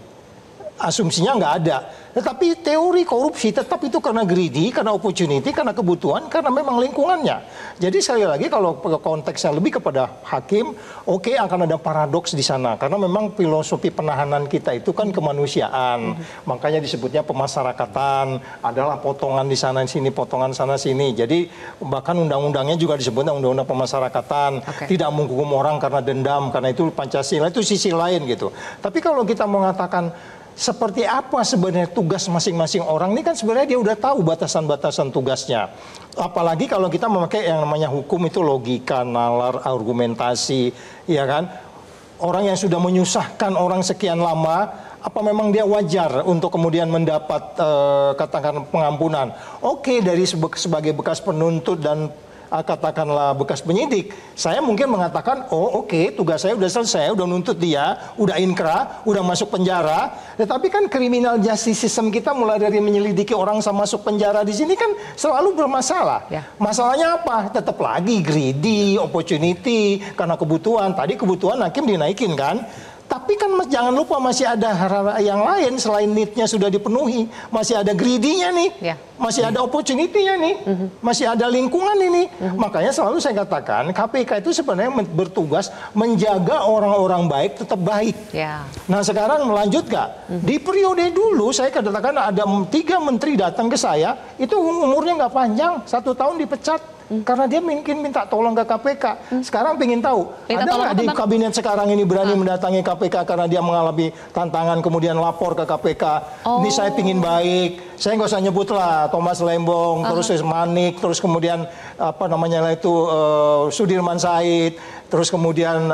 Asumsinya nggak ada. Tetapi teori korupsi tetap itu karena greedy, karena opportunity, karena kebutuhan, karena memang lingkungannya. Jadi sekali lagi kalau konteksnya lebih kepada hakim, oke, akan ada paradoks di sana. Karena memang filosofi penahanan kita itu kan kemanusiaan. Makanya disebutnya pemasyarakatan, adalah potongan di sana sini, potongan sana sini. Jadi bahkan undang-undangnya juga disebutnya undang-undang pemasyarakatan. Tidak menghukum orang karena dendam, karena itu Pancasila, itu sisi lain gitu. Tapi kalau kita mengatakan seperti apa sebenarnya tugas masing-masing orang ini kan sebenarnya dia udah tahu batasan-batasan tugasnya. Apalagi kalau kita memakai yang namanya hukum itu logika, nalar, argumentasi, ya kan? Orang yang sudah menyusahkan orang sekian lama, apa memang dia wajar untuk kemudian mendapat katakan pengampunan? Oke, dari sebagai bekas penuntut dan katakanlah bekas penyidik, saya mungkin mengatakan, oh oke, tugas saya udah selesai, udah nuntut dia, udah inkrah, udah masuk penjara. Tetapi kan criminal justice system kita mulai dari menyelidiki orang sama masuk penjara di sini kan selalu bermasalah. Masalahnya apa? Tetap lagi greedy, opportunity, karena kebutuhan. Tadi kebutuhan hakim dinaikin kan? Tapi kan jangan lupa masih ada hal yang lain selain need-nya sudah dipenuhi. Masih ada greedy-nya nih. Masih ada opportunity-nya nih. Masih ada lingkungan ini. Makanya selalu saya katakan KPK itu sebenarnya bertugas menjaga orang-orang baik tetap baik. Nah sekarang melanjut gak? Di periode dulu saya katakan ada 3 menteri datang ke saya. Itu umurnya nggak panjang. 1 tahun dipecat. Karena dia mungkin minta tolong ke KPK. Sekarang pengen tahu, ada nggak di kabinet sekarang ini berani mendatangi KPK karena dia mengalami tantangan kemudian lapor ke KPK. Ini saya pingin baik. Saya nggak usah nyebut lah Thomas Lembong, terus Manik, terus kemudian apa namanya itu Sudirman Said, terus kemudian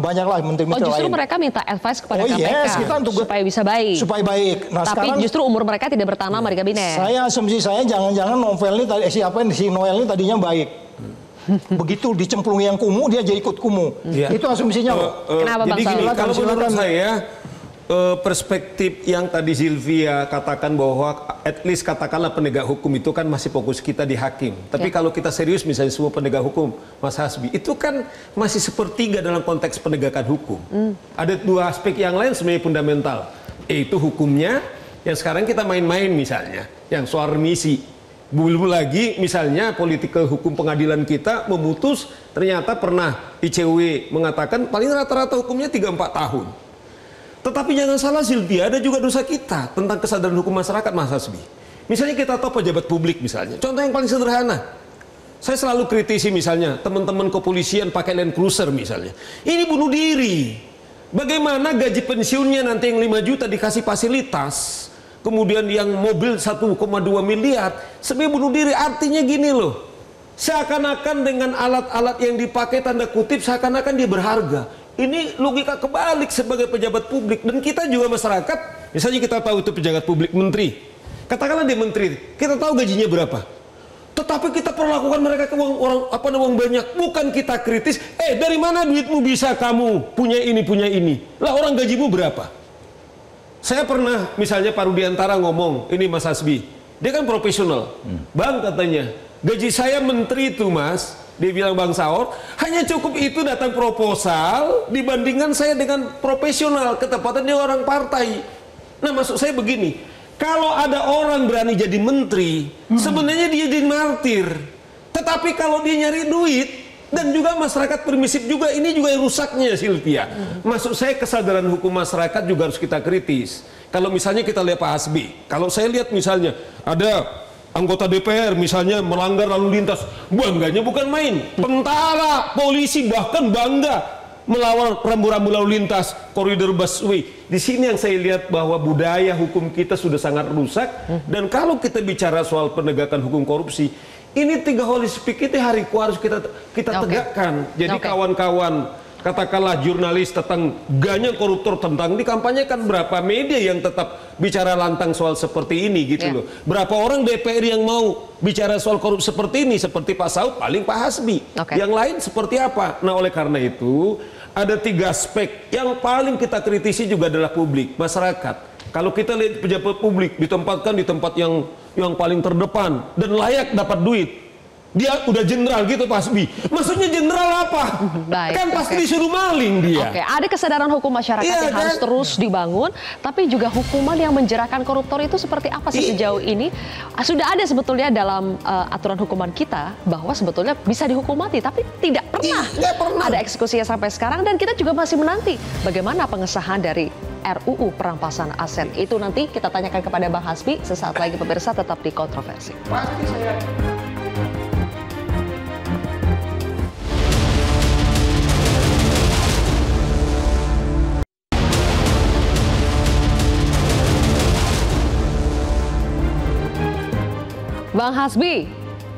banyaklah menteri-menteri lain. Justru mereka minta advice kepada KPK kita supaya bisa baik. Supaya baik. Nah, tapi sekarang, justru umur mereka tidak bertanama di kabinet. Asumsi saya jangan-jangan Novel ini tadi si Noel ini tadinya baik. Begitu dicemplungi yang kumuh dia jadi ikut kumuh. Itu asumsinya. Kenapa Bang? Jadi gini, kalau menurut saya perspektif yang tadi Sylvia katakan bahwa at least katakanlah penegak hukum itu kan masih fokus kita di hakim. Tapi kalau kita serius misalnya semua penegak hukum, Mas Hasbi, itu kan masih sepertiga dalam konteks penegakan hukum. Ada 2 aspek yang lain sebenarnya fundamental, yaitu hukumnya yang sekarang kita main-main misalnya, yang soal remisi. Belum lagi misalnya political hukum pengadilan kita memutus ternyata pernah ICW mengatakan paling rata-rata hukumnya 3-4 tahun. Tetapi jangan salah Sylvia, ada juga dosa kita tentang kesadaran hukum masyarakat, Mas Hasbi. Misalnya kita tahu pejabat publik misalnya. Contoh yang paling sederhana. Saya selalu kritisi misalnya teman-teman kepolisian pakai Land Cruiser misalnya. Ini bunuh diri. Bagaimana gaji pensiunnya nanti yang 5 juta dikasih fasilitas. Kemudian yang mobil 1,2 miliar. Sebenarnya bunuh diri. Artinya gini loh. Seakan-akan dengan alat-alat yang dipakai tanda kutip seakan-akan dia berharga. Ini logika kebalik sebagai pejabat publik. Dan kita juga masyarakat, misalnya kita tahu itu pejabat publik menteri. Katakanlah dia menteri, kita tahu gajinya berapa. Tetapi kita perlakukan mereka ke uang banyak. Bukan kita kritis, dari mana duitmu bisa kamu punya ini. Lah orang gajimu berapa? Saya pernah misalnya Pak Rudiantara ngomong, ini Mas Hasbi, dia kan profesional. Bang katanya, gaji saya menteri itu Mas, dia bilang Bang Saur, hanya cukup itu datang proposal dibandingkan saya dengan profesional, ketepatan dia orang partai. Nah maksud saya begini, kalau ada orang berani jadi menteri, sebenarnya dia jadi martir. Tetapi kalau dia nyari duit, dan juga masyarakat permisif juga, ini juga yang rusaknya Sylvia. Maksud saya kesadaran hukum masyarakat juga harus kita kritis. Kalau misalnya kita lihat Pak Hasbi, kalau saya lihat misalnya ada anggota DPR misalnya melanggar lalu lintas, bangganya bukan main. Tentara, polisi bahkan bangga melawan rambu-rambu lalu lintas, koridor busway. Di sini yang saya lihat bahwa budaya hukum kita sudah sangat rusak. Dan kalau kita bicara soal penegakan hukum korupsi, ini 3 holistik itu hariku harus kita tegakkan. Jadi kawan-kawan, katakanlah jurnalis tentang ganyak koruptor, tentang dikampanyekan berapa media yang tetap bicara lantang soal seperti ini gitu loh. Berapa orang DPR yang mau bicara soal korupsi seperti ini, seperti Pak Saud, paling Pak Hasbi. Yang lain seperti apa? Nah oleh karena itu ada 3 aspek yang paling kita kritisi juga adalah publik, masyarakat. Kalau kita lihat pejabat publik ditempatkan di tempat yang paling terdepan dan layak dapat duit. Dia udah jenderal gitu Pak Hasbi. Maksudnya jenderal apa? Baik, Kan pasti disuruh maling dia. Oke, ada kesadaran hukum masyarakat yang harus terus dibangun, tapi juga hukuman yang menjerahkan koruptor itu seperti apa sih sejauh ini? Sudah ada sebetulnya dalam aturan hukuman kita bahwa sebetulnya bisa dihukum mati, tapi tidak pernah ada eksekusinya sampai sekarang, dan kita juga masih menanti bagaimana pengesahan dari RUU perampasan aset. Itu nanti kita tanyakan kepada Bang Hasbi sesaat lagi, pemirsa, tetap di Kontroversi. Pasti saya. Bang Hasbi,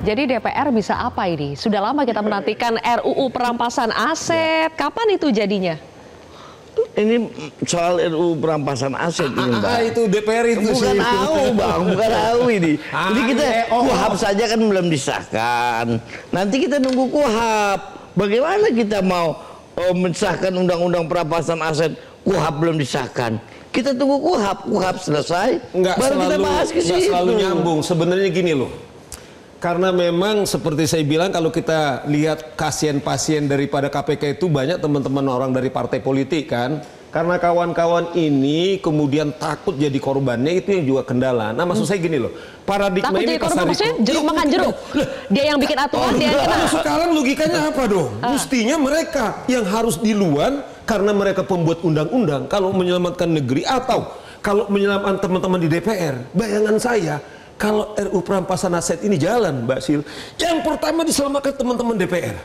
jadi DPR bisa apa ini? Sudah lama kita menantikan RUU perampasan aset. Kapan itu jadinya? Ini soal RUU perampasan aset ini, Mbak. Itu DPR itu bukan sih. AU, Bang, bukan AU ini. Jadi kita KUHP saja kan belum disahkan. Nanti kita nunggu KUHP. Bagaimana kita mau mensahkan undang-undang perampasan aset, KUHP belum disahkan? Kita tunggu KUHP selesai, baru kita bahas ke situ. Nggak selalu nyambung. Sebenarnya gini loh, karena memang seperti saya bilang, kalau kita lihat pasien daripada KPK itu banyak teman-teman orang dari partai politik kan. Karena kawan-kawan ini kemudian takut jadi korbannya, itu yang juga kendala. Nah, maksud saya gini loh, paradigma takut ini jadi korban maksudnya jeruk makan jeruk. Dia yang bikin aturan, dia yang kena. Sekarang logikanya apa dong? Mestinya mereka yang harus diluan karena mereka pembuat undang-undang kalau menyelamatkan negeri, atau kalau menyelamatkan teman-teman di DPR. Bayangan saya, kalau RUU perampasan aset ini jalan, Mbak Sil, yang pertama diselamatkan teman-teman DPR.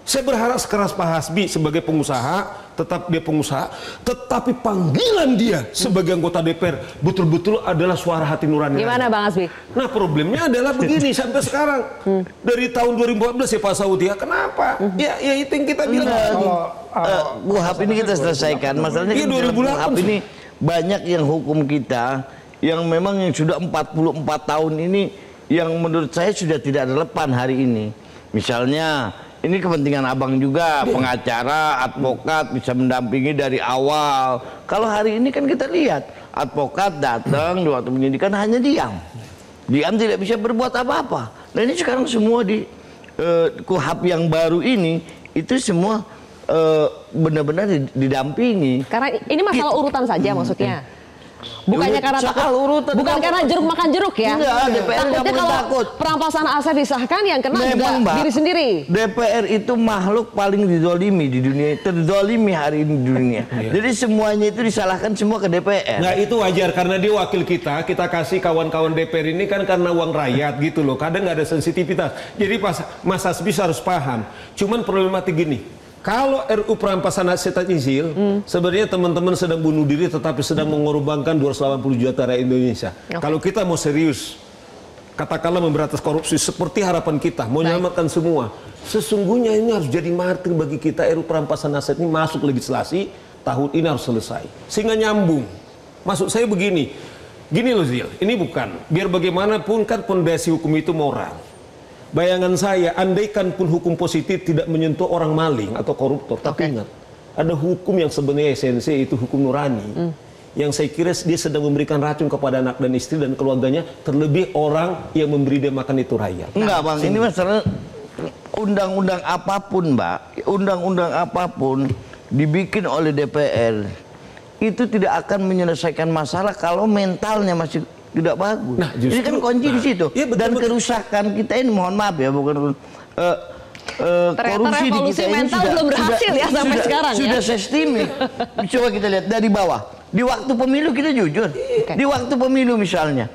Saya berharap sekeras Pak Hasbi sebagai pengusaha, tetap dia pengusaha, tetapi panggilan dia sebagai anggota DPR betul-betul adalah suara hati nurani. Gimana Bang Hasbi? Nah, problemnya adalah begini sampai sekarang. Dari tahun 2014 ya Pak Saudi, ya kenapa? Ya itu yang kita bilang. KUHP ini kita selesaikan. Masalahnya kan KUHP ini banyak yang hukum kita yang memang yang sudah 44 tahun ini yang menurut saya sudah tidak relevan hari ini. Misalnya ini kepentingan abang juga, pengacara, advokat bisa mendampingi dari awal. Kalau hari ini kan kita lihat, advokat datang di waktu penyidikan hanya diam. Diam, tidak bisa berbuat apa-apa. Nah ini sekarang semua di KUHP yang baru ini, itu semua benar-benar didampingi. Karena ini masalah urutan saja maksudnya. Bukannya karena bukan karena jeruk makan jeruk ya. Enggak, DPR nggak perlu takut. Perampasan aset disahkan yang kena juga diri sendiri. DPR itu makhluk paling didolimi di dunia, terdolimi hari ini di dunia. Jadi semuanya itu disalahkan semua ke DPR. Nah itu wajar karena dia wakil kita kasih kawan-kawan DPR ini kan karena uang rakyat gitu loh. Kadang nggak ada sensitivitas. Jadi Mas Hasbi harus paham. Cuman problematik gini. Kalau RUU perampasan aset izil, sebenarnya teman-teman sedang bunuh diri tetapi sedang mengorbankan 280 juta rakyat Indonesia. Kalau kita mau serius, katakanlah memberantas korupsi seperti harapan kita, mau menyelamatkan semua, sesungguhnya ini harus jadi martir bagi kita. RUU perampasan aset ini masuk legislasi, tahun ini harus selesai. Sehingga nyambung. Maksud saya begini, gini loh Zil, ini bukan, biar bagaimanapun kan pondasi hukum itu moral. Bayangan saya, andaikan pun hukum positif tidak menyentuh orang maling atau koruptor, tapi ingat, ada hukum yang sebenarnya esensi, itu hukum nurani. Yang saya kira dia sedang memberikan racun kepada anak dan istri dan keluarganya, terlebih orang yang memberi dia makan itu rakyat. Enggak Bang, ini masalah undang-undang apapun Mbak, undang-undang apapun dibikin oleh DPR, itu tidak akan menyelesaikan masalah kalau mentalnya masih tidak bagus. Nah, justru, ini kan kunci di situ. Ya, betul, dan kerusakan kita ini, mohon maaf ya, bukan korupsi di kita ini belum berhasil ya sampai sekarang ya. Sudah sistemik. Coba kita lihat dari bawah. Di waktu pemilu kita jujur. Di waktu pemilu misalnya,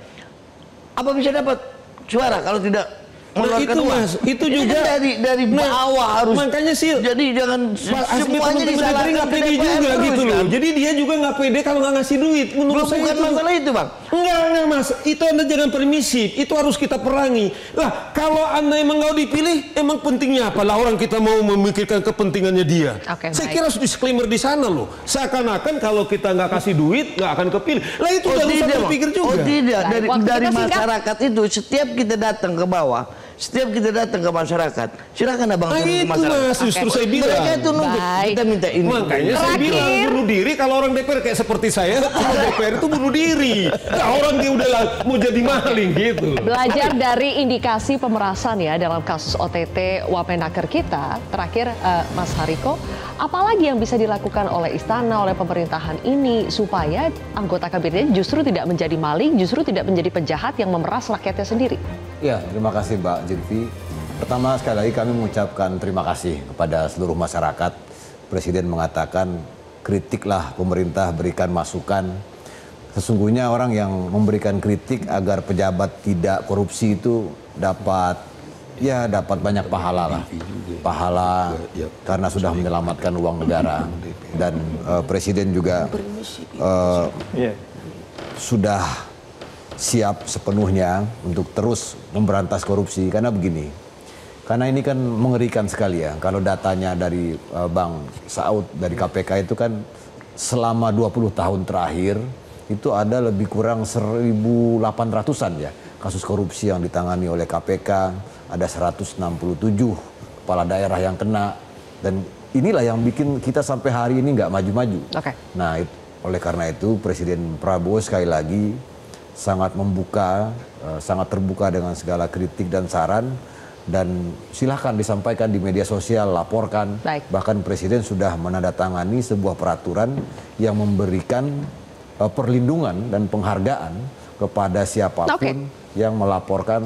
apa bisa dapat suara kalau tidak? Nah, itu Mas, itu juga kan dari bawah harus. Makanya sih, jadi jangan semuanya disalahkan nggak pede juga gitu loh. Jadi dia juga nggak pede kalau nggak ngasih duit. Menurut saya bukan masalah itu Bang. Enggak Mas, itu Anda jangan permisif. Itu harus kita perangi. Lah kalau Anda emang nggak dipilih, emang pentingnya apa? Lah orang kita mau memikirkan kepentingannya dia. Saya kira harus disclaimer di sana loh. Seakan-akan kalau kita nggak kasih duit nggak akan kepilih. Lah itu udah usah berpikir juga. Oh tidak, dari masyarakat itu setiap kita datang ke bawah, Setiap kita datang ke masyarakat, silakan abang turun ke Itu masyarakat. mas, justru saya bilang. Mereka itu nunggu, kita minta ini. Makanya saya bilang bunuh diri. Kalau orang DPR kayak seperti saya, DPR itu bunuh diri. Nah, orang dia udah mau jadi maling gitu. Belajar dari indikasi pemerasan ya dalam kasus OTT Wamenaker kita, terakhir Mas Hariko, apalagi yang bisa dilakukan oleh istana, oleh pemerintahan ini supaya anggota kabinet justru tidak menjadi maling, justru tidak menjadi penjahat yang memeras rakyatnya sendiri? Ya, terima kasih Mbak Zilvi. Pertama sekali lagi kami mengucapkan terima kasih kepada seluruh masyarakat. Presiden mengatakan kritiklah pemerintah, berikan masukan. Sesungguhnya orang yang memberikan kritik agar pejabat tidak korupsi itu dapat banyak pahala lah. Pahala karena sudah menyelamatkan uang negara. Dan Presiden juga sudah siap sepenuhnya untuk terus memberantas korupsi. Karena begini, karena ini kan mengerikan sekali ya. Kalau datanya dari Bang Saud dari KPK itu kan selama 20 tahun terakhir itu ada lebih kurang 1.800-an ya kasus korupsi yang ditangani oleh KPK. Ada 167 kepala daerah yang kena. Dan inilah yang bikin kita sampai hari ini nggak maju-maju. Nah, oleh karena itu Presiden Prabowo sekali lagi sangat membuka, sangat terbuka dengan segala kritik dan saran, dan silahkan disampaikan di media sosial, laporkan. Bahkan Presiden sudah menandatangani sebuah peraturan yang memberikan perlindungan dan penghargaan kepada siapapun yang melaporkan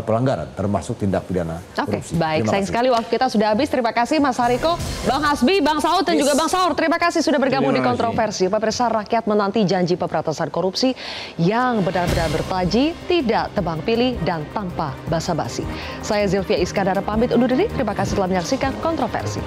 pelanggaran, termasuk tindak pidana korupsi. Baik, sayang sekali waktu kita sudah habis. Terima kasih Mas Hariko, Bang Hasbi, Bang Saud, dan juga Bang Saur. Terima kasih sudah bergabung di Kontroversi. Pemirsa, rakyat menanti janji pemberantasan korupsi yang benar-benar bertaji, tidak tebang pilih, dan tanpa basa-basi. Saya Zilvia Iskandar pamit undur diri. Terima kasih telah menyaksikan Kontroversi.